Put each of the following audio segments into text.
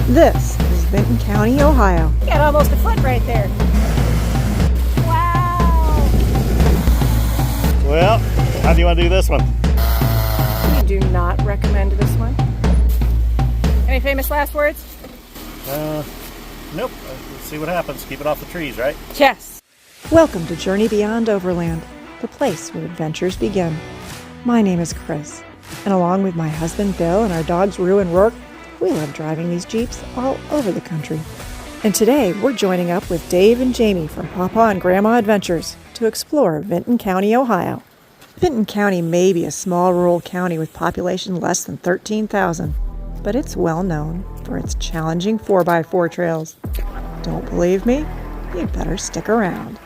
This is Vinton County, Ohio. You got almost a foot right there. Wow! Well, how do you want to do this one? We do not recommend this one. Any famous last words? Nope. Let's see what happens. Keep it off the trees, right? Yes. Welcome to Journey Beyond Overland, the place where adventures begin. My name is Chris, and along with my husband Bill and our dogs Rue and Rourke, we love driving these Jeeps all over the country. And today we're joining up with Dave and Jamie from Papa and Grandma Adventures to explore Vinton County, Ohio. Vinton County may be a small rural county with population less than 13,000, but it's well known for its challenging 4x4 trails. Don't believe me? You'd better stick around.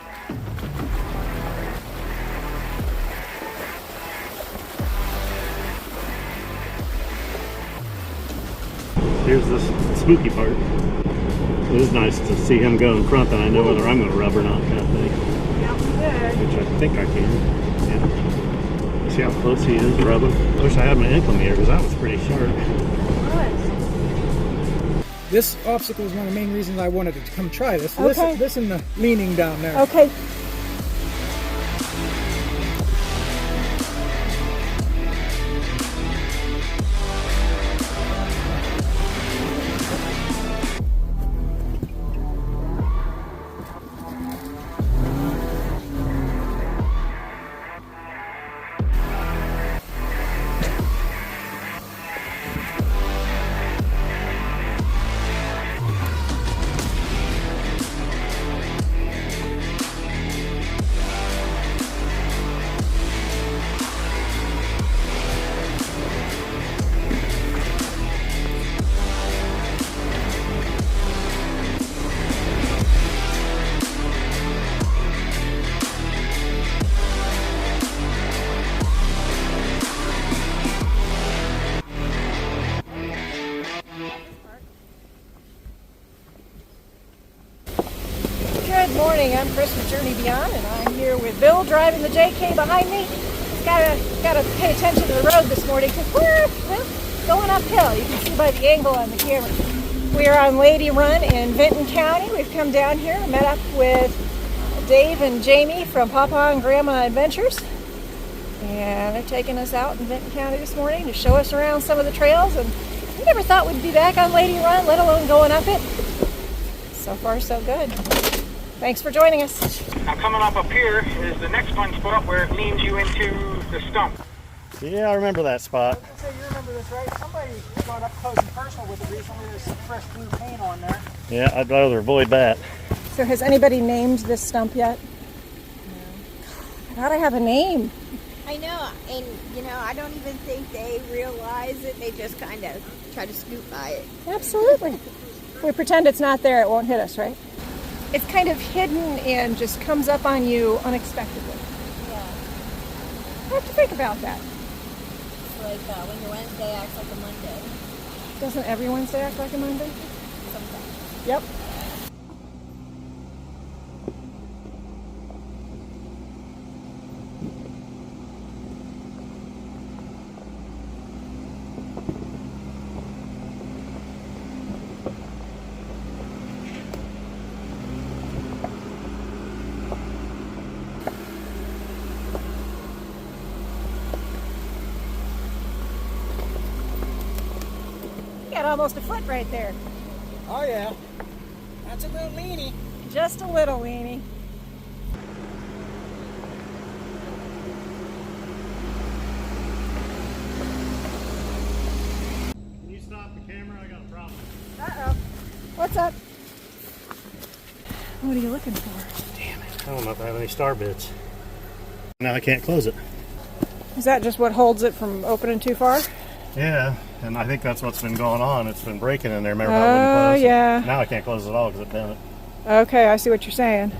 Here's the spooky part. It is nice to see him go in front, and I know whether I'm going to rub or not, kind of thing. Which I think I can. Yeah. See how close he is rubbing? I wish I had my ankle meter because that was pretty sharp. This obstacle is one of the main reasons I wanted to come try this. Okay. This and the leaning down there. Okay. Good morning, I'm Chris with Journey Beyond, and I'm here with Bill driving the JK behind me. Gotta pay attention to the road this morning because we're going uphill. You can see by the angle on the camera. We are on Lady Run in Vinton County. We've come down here, met up with Dave and Jamie from Papa and Grandma Adventures, and they're taking us out in Vinton County this morning to show us around some of the trails. And we never thought we'd be back on Lady Run, let alone going up it. So far, so good. Thanks for joining us. Now coming up here is the next fun spot where it leans you into the stump. Yeah, I remember that spot. So you remember this, right? Somebody got up close and personal with it recently. There's some fresh blue paint on there. Yeah, I'd rather avoid that. So has anybody named this stump yet? No. I thought I have a name. I know, and I don't even think they realize it. They just kind of try to scoot by it. Absolutely. If we pretend it's not there, it won't hit us, right? It's kind of hidden and just comes up on you unexpectedly. Yeah. I have to think about that. It's like when your Wednesday acts like a Monday. Doesn't every Wednesday act like a Monday? Sometimes. Yep. You got almost a foot right there. Oh yeah. That's a little leany. Just a little weenie. Can you stop the camera? I got a problem. Uh-oh. What's up? What are you looking for? Damn it. I don't know if I have any star bits. Now I can't close it. Is that just what holds it from opening too far? Yeah, and I think that's what's been going on. It's been breaking in there. Remember how it wouldn't close? Oh, yeah. Now I can't close it at all because it bent it. Okay, I see what you're saying.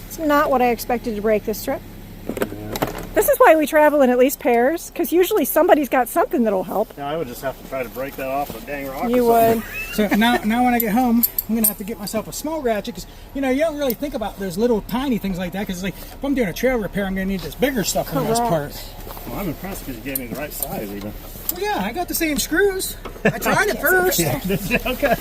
It's not what I expected to break this trip. Yeah. This is why we travel in at least pairs, because usually somebody's got something that'll help. Now I would just have to try to break that off with a dang rock. You or would. something. So now when I get home, I'm gonna have to get myself a small ratchet because you don't really think about those little tiny things like that. Because like if I'm doing a trail repair, I'm gonna need this bigger stuff for the most part. Well, I'm impressed because you gave me the right size even. Well, yeah, I got the same screws. I tried it first. Yeah, did you? Okay.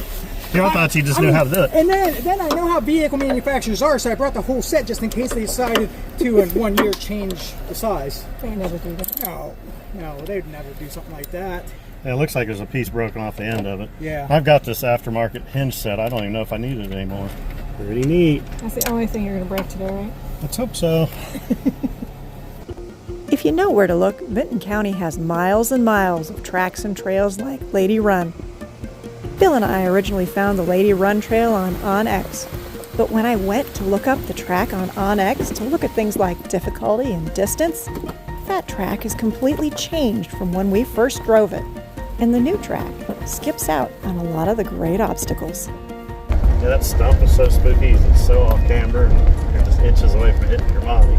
Yeah, I thought you just knew how to do it. And then I know how vehicle manufacturers are, so I brought the whole set just in case they decided to in 1 year change the size. They never do that. No, they'd never do something like that. Yeah, it looks like there's a piece broken off the end of it. Yeah. I've got this aftermarket hinge set. I don't even know if I need it anymore. Pretty neat. That's the only thing you're going to break today, right? Let's hope so. If you know where to look, Vinton County has miles and miles of tracks and trails like Lady Run. Bill and I originally found the Lady Run trail on OnX, but when I went to look up the track on OnX to look at things like difficulty and distance, that track is completely changed from when we first drove it, and the new track skips out on a lot of the great obstacles. Yeah, that stump is so spooky. It's so off camber, and you're just inches away from hitting your body.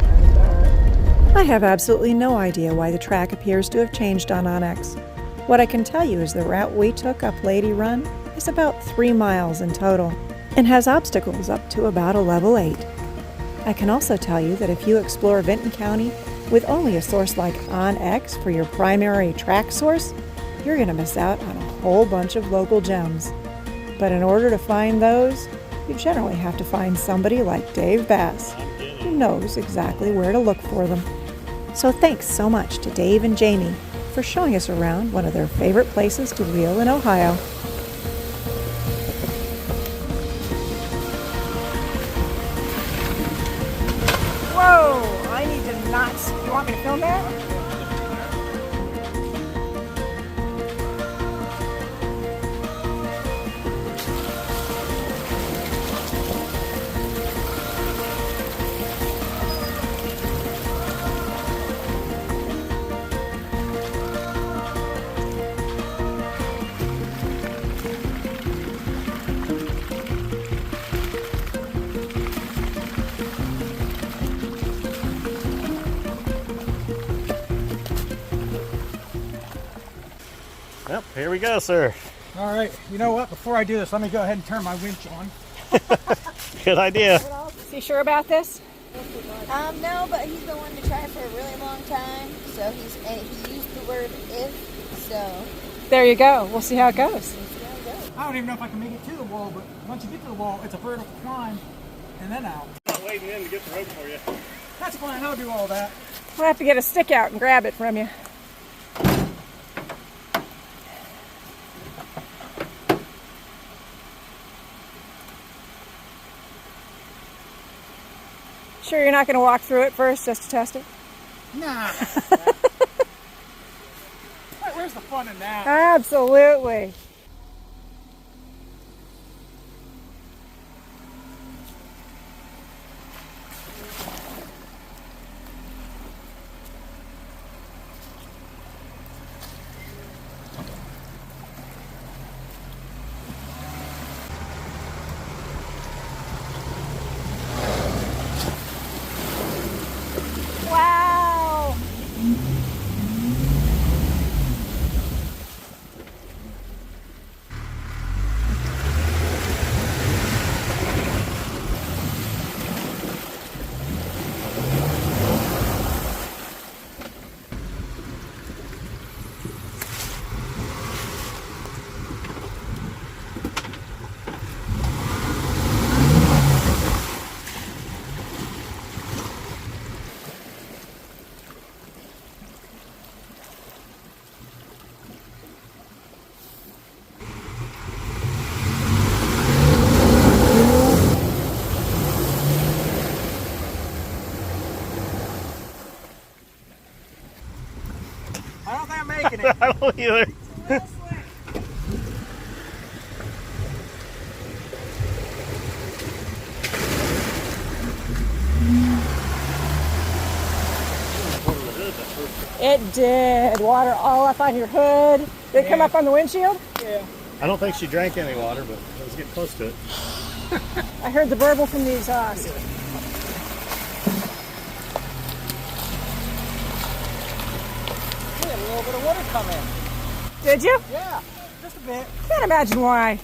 I have absolutely no idea why the track appears to have changed on OnX. What I can tell you is the route we took up Lady Run is about 3 miles in total and has obstacles up to about a level 8. I can also tell you that if you explore Vinton County with only a source like OnX for your primary track source, you're going to miss out on a whole bunch of local gems. But in order to find those, you generally have to find somebody like Dave Bass, who knows exactly where to look for them. So thanks so much to Dave and Jamie for showing us around one of their favorite places to wheel in Ohio. Whoa! I need to not. You want me to film that? Yep, here we go, sir. All right, you know what? Before I do this, let me go ahead and turn my winch on. Good idea. Is he sure about this? No, but he's been wanting to try for a really long time. So he used the word if. So There you go. We'll see how it goes. I don't even know if I can make it to the wall, but once you get to the wall, it's a vertical climb, and then out. I'm waiting in to get the rope for you. That's fine. I'll do all that. We'll have to get a stick out and grab it from you. Sure you're not going to walk through it first just to test it? Nah. Where's the fun in that? Absolutely. Wow. I don't think I'm making it. I don't either. It did. Water all up on your hood. Did it come up on the windshield? Yeah. I don't think she drank any water, but it was getting close to it. I heard the burble from the exhaust. We had a little bit of water come in. Did you? Yeah, just a bit. Can't imagine why.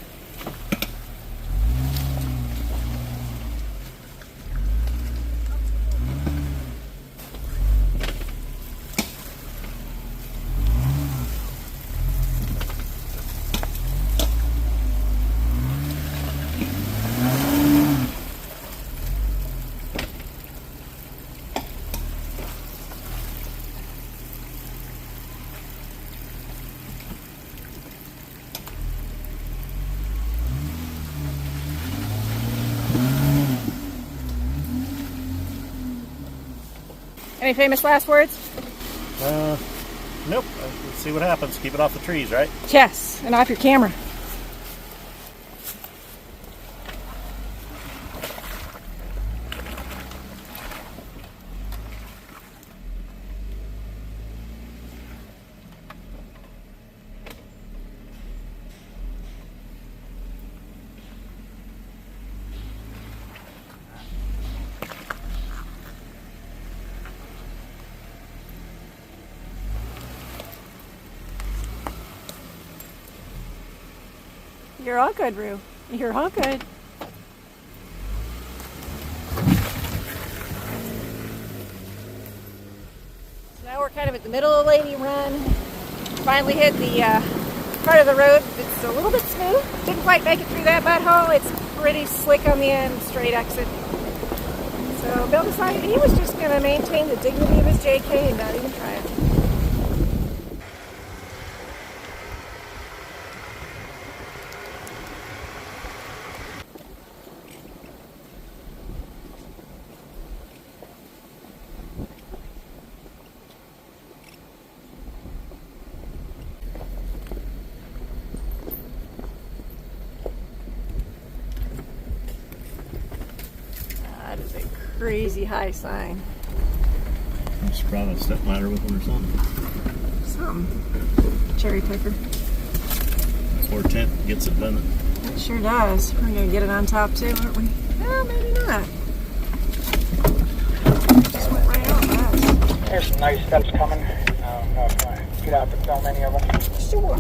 Any famous last words? Nope. Let's see what happens. Keep it off the trees, right? Yes, and off your camera. You're all good, Rue. You're all good. So now we're kind of at the middle of Lady Run. Finally hit the part of the road that's a little bit smooth. Didn't quite make it through that mudhole. It's pretty slick on the end, straight exit. So Bill decided he was just going to maintain the dignity of his JK and not even try it. That is a crazy high sign. It's probably a step ladder with one or something. Some cherry picker. That's where tent gets it, doesn't it? It sure does. We're going to get it on top too, aren't we? No, maybe not. Just went right out fast. There's some nice steps coming. I don't know if I get out to film any of them. Sure.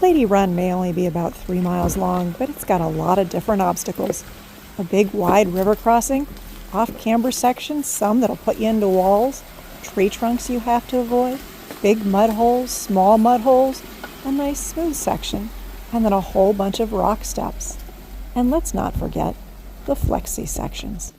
Lady Run may only be about 3 miles long, but it's got a lot of different obstacles. A big wide river crossing, off-camber sections, some that'll put you into walls, tree trunks you have to avoid, big mud holes, small mud holes, a nice smooth section, and then a whole bunch of rock steps. And let's not forget the flexi sections.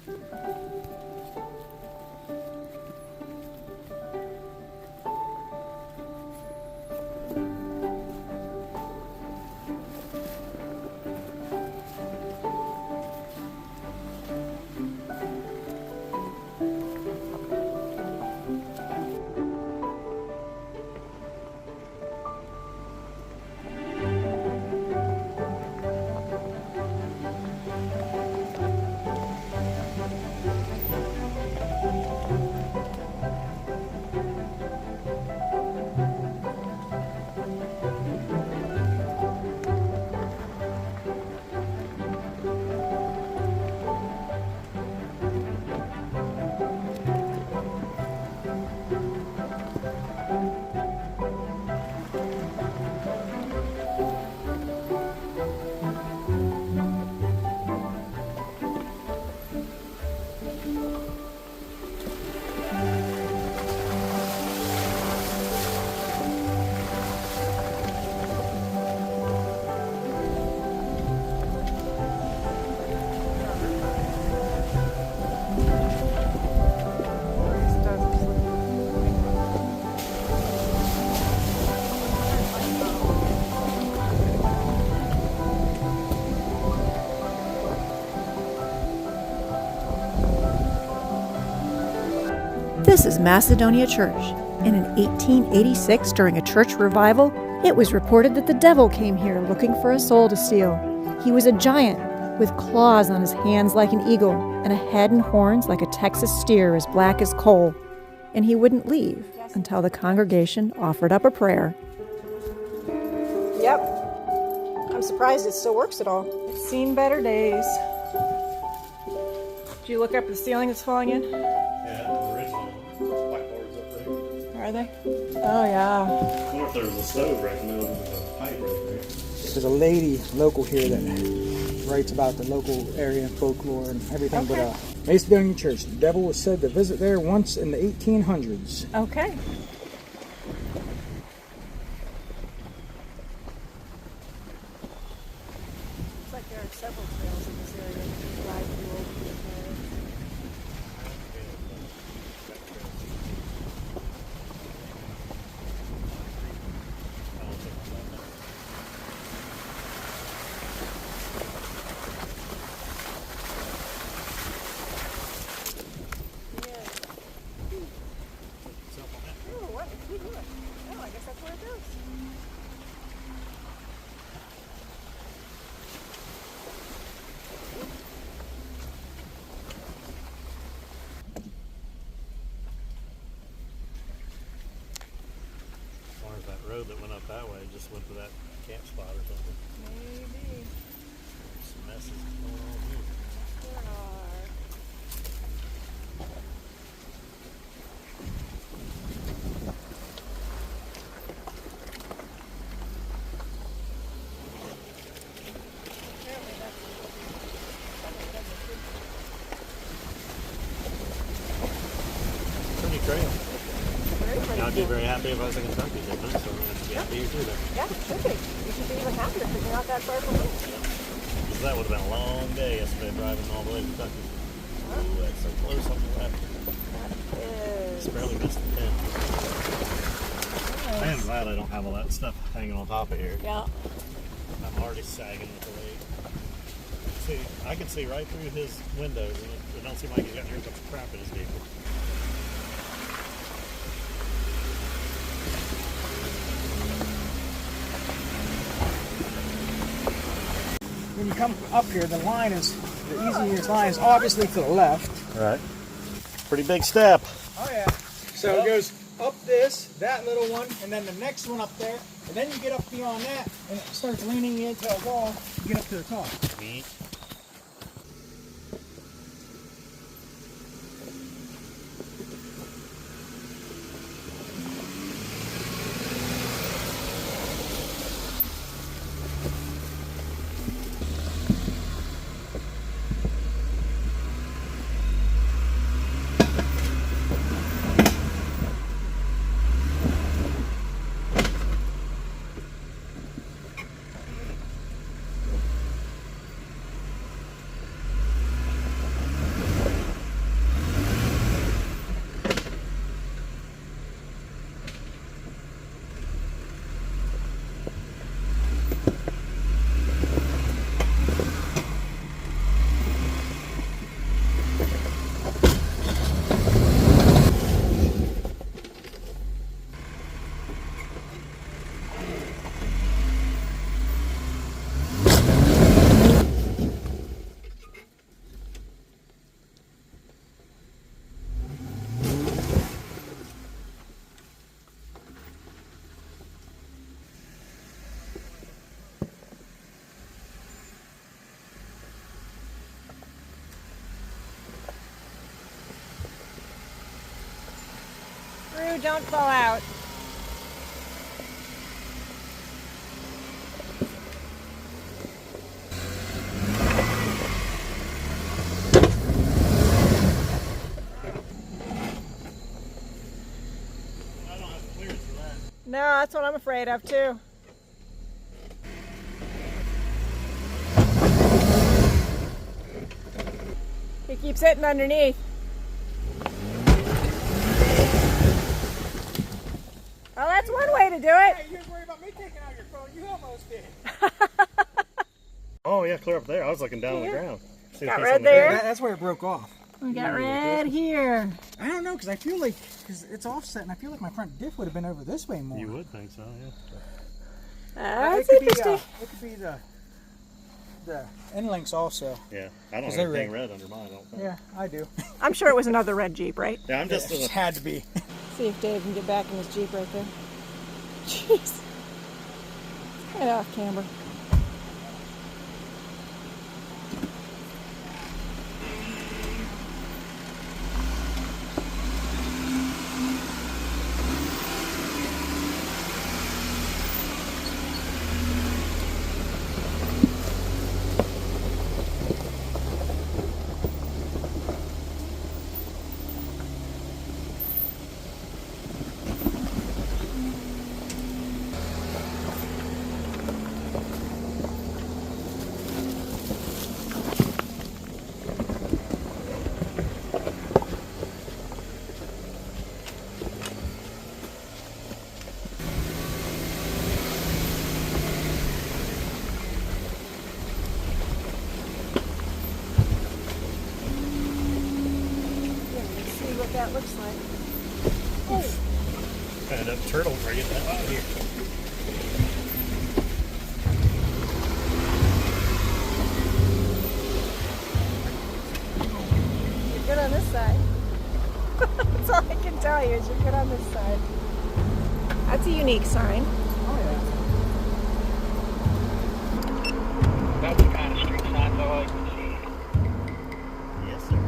This is Macedonia Church, and in 1886, during a church revival, it was reported that the devil came here looking for a soul to steal. He was a giant, with claws on his hands like an eagle, and a head and horns like a Texas steer as black as coal. And he wouldn't leave until the congregation offered up a prayer. Yep. I'm surprised it still works at all. It's seen better days. Did you look up at the ceiling that's falling in? Yeah, the original blackboards up there. Are they? Oh, yeah. I wonder if there was a stove right in the middle of the pipe right there. There's a lady local here that writes about the local area and folklore and everything. Okay. But Macedonia Church, the devil was said to visit there once in the 1800s. Okay. Looks like there are several trails in this area. You can ride through old trails. Oh, what? What are you doing? Oh, I guess that's where it goes. As far as that road that went up that way just went to that camp spot or something. Maybe. Some messes going on here. There are. Apparently that's Pretty trail. very pretty. I'd be very happy if I was in Kentucky, so I'm going to be happy here too then. Yeah, it should be. You should be even happier because you're not that far from home. Because that would have been a long day yesterday driving all the way to Kentucky. Ooh, that's so close on the left. Just barely missed the pin. I am glad I don't have all that stuff hanging on top of here. Yeah. I'm already sagging with the weight. See, I can see right through his windows, and it don't seem like he's got near as much crap in his vehicle. When you come up here, the easiest line is obviously to the left. Right. Pretty big step. Oh yeah. So it goes up this, that little one, and then the next one up there, and then you get up beyond that, and it starts leaning into a wall, you get up to the top. Neat. through, don't fall out. I don't have the clearance for that. No, that's what I'm afraid of too. He keeps hitting underneath. Well, that's one way to do it. Hey, you was worried about me taking out your phone. You almost did. Oh yeah, clear up there. I was looking down on the ground. See the Got piece red on the there? ground. That's where it broke off. We got red here. I don't know, because I feel like, because it's offset, and I feel like my front diff would have been over this way more. You would think so, yeah. That's it could interesting. it could be the end links also. Yeah, I don't Is have that anything red under mine, I don't think. Yeah, I do. I'm sure it was another red Jeep, right? Yeah, I'm just It just had to be. See if Dave can get back in his Jeep right there. Jeez. It's kind of off camera. What that looks like. kind of turtles are getting that out of here. You're good on this side. That's all I can tell you is you're good on this side. That's a unique sign. Oh, yeah. That's the kind of street signs I like to see. Yes, sir.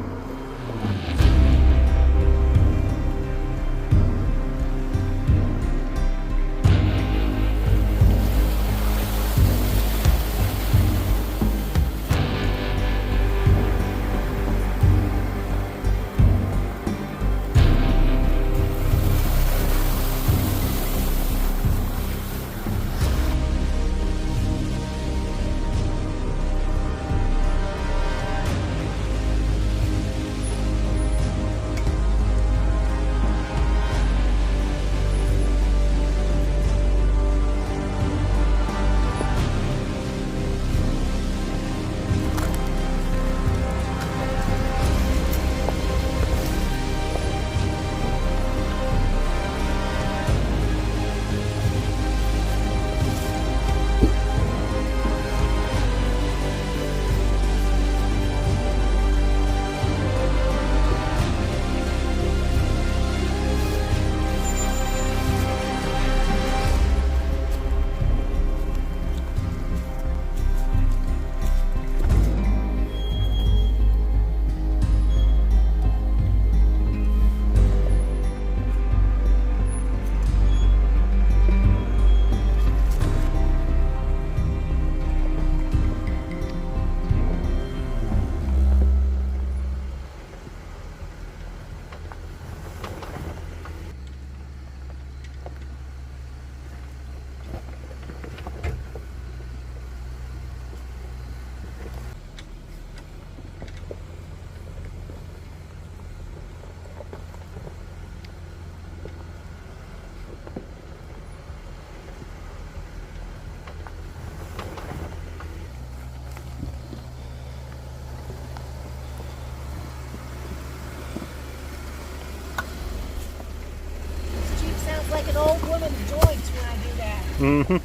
This Jeep sounds like an old woman's joints when I do that. Mm-hmm.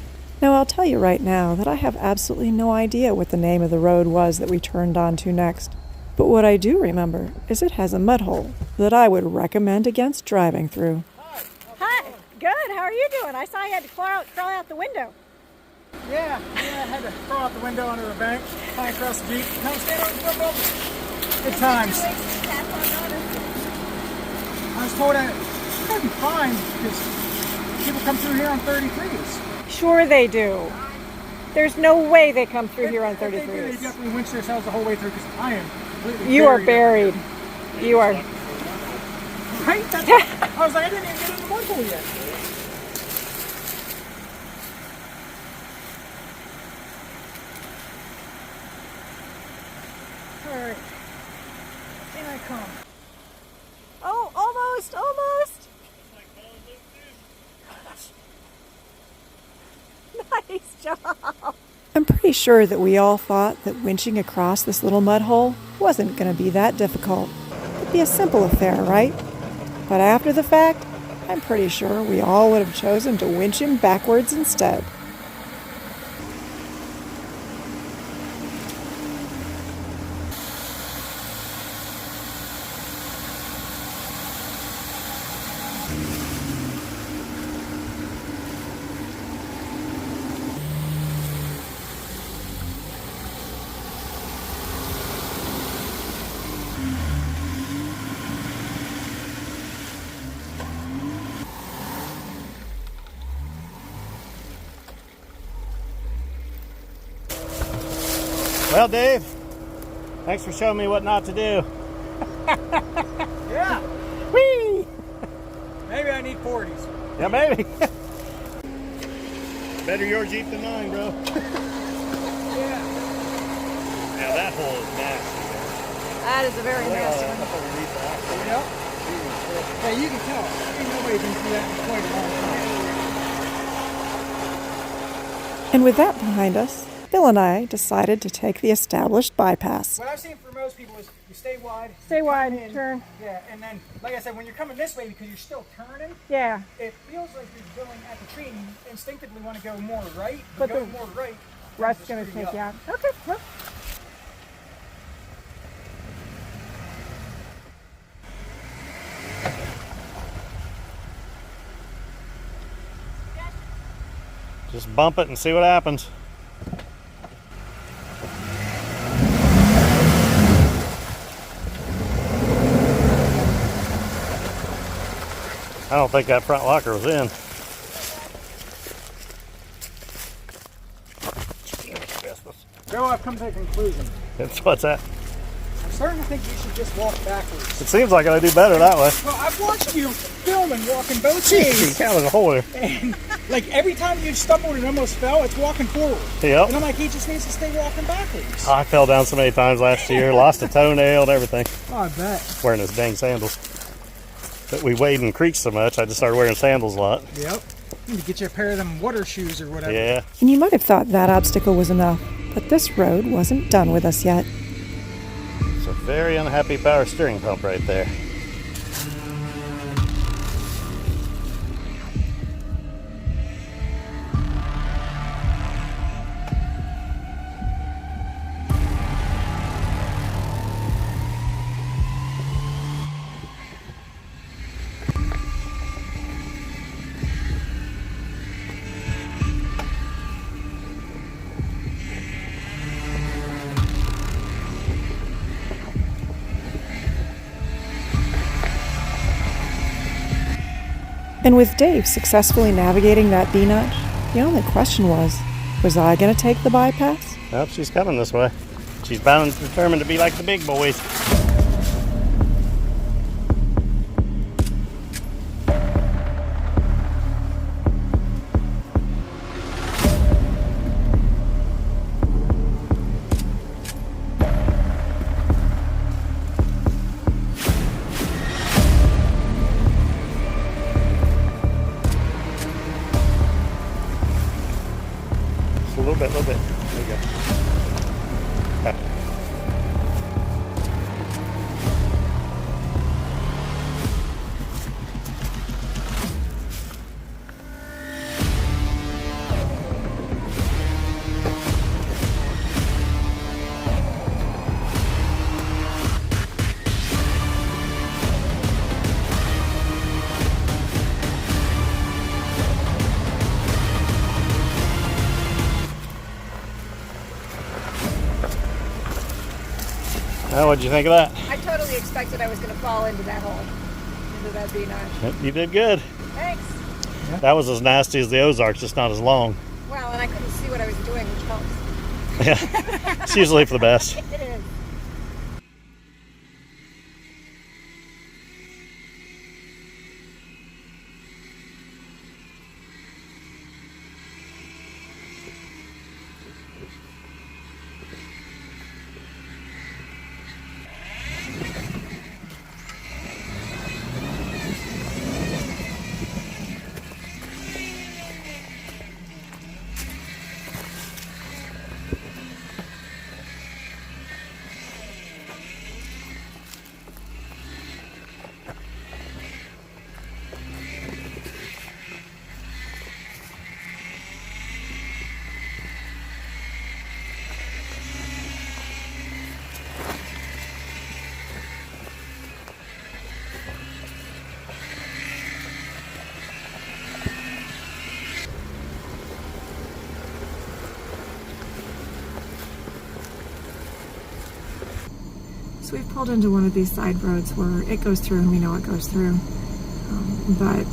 Now, I'll tell you right now that I have absolutely no idea what the name of the road was that we turned onto next. But what I do remember is it has a mud hole that I would recommend against driving through. Hi. Good. How are you doing? I saw you had to crawl out the window. Yeah, I had to crawl out the window onto the bank, climb across the Jeep, come stand on the football. Good times. I was told I might be fine because people come through here on 33s. Sure they do. There's no way they come through here on If they do, 33s. they definitely winch themselves the whole way through because I am completely You are buried. You are. Right? I was like, I didn't even get in the mudhole yet. Alright. In I come. Oh, almost, almost. Nice job. I'm pretty sure that we all thought that winching across this little mud hole wasn't going to be that difficult. It'd be a simple affair, right? But after the fact, I'm pretty sure we all would have chosen to winch him backwards instead. Well, Dave, thanks for showing me what not to do. Yeah. Whee! Maybe I need 40s. Yeah, maybe. Better your Jeep than mine, bro. Yeah. Yeah, that hole is nasty. That is a very nasty one. Yep. Yeah, you can tell. Ain't nobody been through that in quite a long time. And with that behind us, Bill and I decided to take the established bypass. What I've seen for most people is you stay wide. Stay you wide, come in, turn. Yeah, and then, like I said, when you're coming this way because you're still turning, Yeah. it feels like you're going at the tree and you instinctively want to go more right. But going the more right. Rust's going to take you out. Okay. Well. Just bump it and see what happens. I don't think that front locker was in. Bill, I've come to a conclusion. What's that? I'm starting to think you should just walk backwards. It seems like I do better that way. Well, I've watched you film and walking both Gee, ways. that was a hole there. And like every time you stumbled and almost fell, it's walking forward. Yep. And I'm like, he just needs to stay walking backwards. I fell down so many times last year, lost a toenail and everything, Oh, I bet. wearing his dang sandals. But we wade in creeks so much, I just started wearing sandals a lot. Yep. You need to get you a pair of them water shoes or whatever. Yeah. And you might have thought that obstacle was enough, but this road wasn't done with us yet. It's a very unhappy power steering pump right there. And with Dave successfully navigating that B-notch, the only question was I going to take the bypass? Well, she's coming this way. She's bound and determined to be like the big boys. Just a little bit, There you go. Now, what'd you think of that? I totally expected I was going to fall into that hole. so that'd be nice. You did good. Thanks. That was as nasty as the Ozarks, just not as long. Well, and I couldn't see what I was doing, which helps. Yeah, it's usually for the best. It is. So we've pulled into one of these side roads where it goes through and we know it goes through. But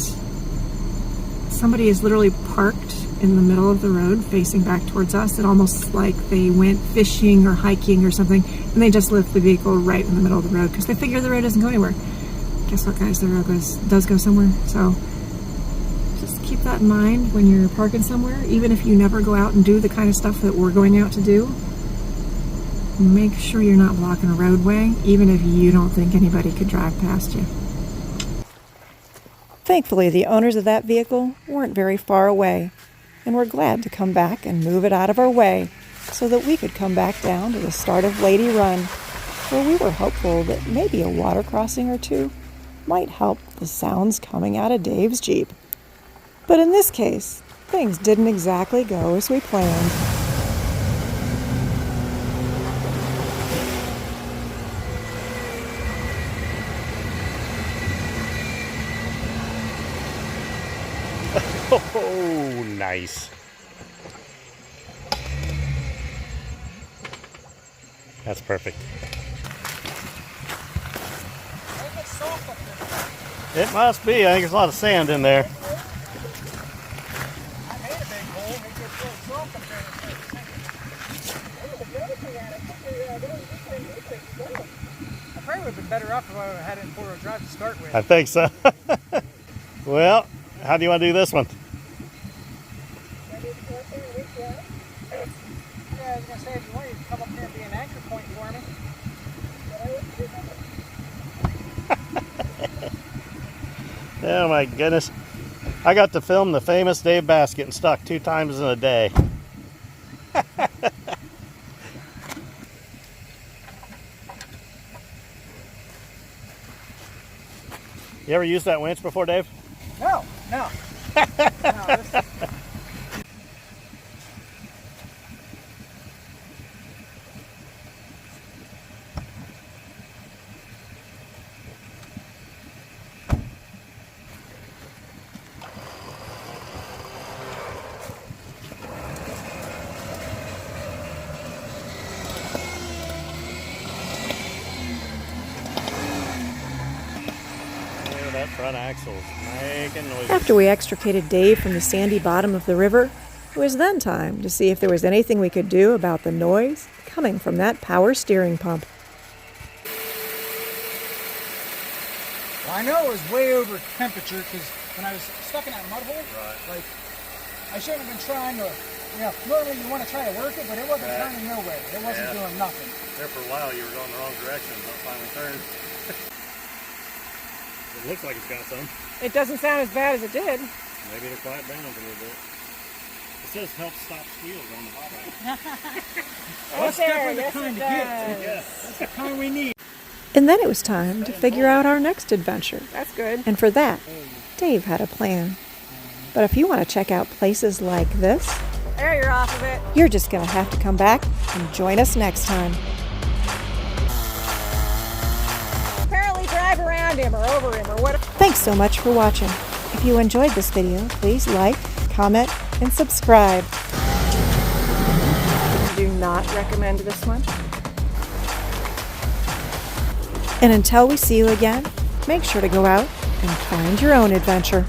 somebody is literally parked in the middle of the road facing back towards us. It almost like they went fishing or hiking or something, and they just left the vehicle right in the middle of the road because they figure the road doesn't go anywhere. Guess what, guys? The road does go somewhere. So just keep that in mind when you're parking somewhere, even if you never go out and do the kind of stuff that we're going out to do. Make sure you're not blocking a roadway, even if you don't think anybody could drive past you. Thankfully, the owners of that vehicle weren't very far away, and we're glad to come back and move it out of our way so that we could come back down to the start of Lady Run, where we were hopeful that maybe a water crossing or two might help the sounds coming out of Dave's Jeep. But in this case, things didn't exactly go as we planned. Oh, nice. That's perfect. It must be. I think there's a lot of sand in there. I probably would have been better off if I had it in four-wheel drive to start with. I think so. Well, how do you want to do this one? Yeah, I was going to say, if you want, you can come up here and be an anchor point for me. Oh my goodness. I got to film the famous Dave Bass getting stuck 2 times in a day. You ever used that winch before, Dave? No. No, this That front axle's making noises. After we extricated Dave from the sandy bottom of the river, it was then time to see if there was anything we could do about the noise coming from that power steering pump. Well, I know it was way over temperature because when I was stuck in that mud hole, like, I shouldn't have been trying to, normally you want to try to work it, but it wasn't turning nowhere. It wasn't doing nothing. There for a while you were going the wrong direction, but finally turned. It looks like it's got some. It doesn't sound as bad as it did. Maybe it'll quiet down a little bit. It says help stop squeals on the bottom. That's definitely the Yes, kind it to get. does. Yeah. That's the kind we need. And then it was time to figure out our next adventure. That's good. And for that, Dave had a plan. But if you want to check out places like this, There, you're off of it. you're just going to have to come back and join us next time. Apparently drive around him or over him or whatever. Thanks so much for watching. If you enjoyed this video, please like, comment, and subscribe. Do not recommend this one. And until we see you again, make sure to go out and find your own adventure.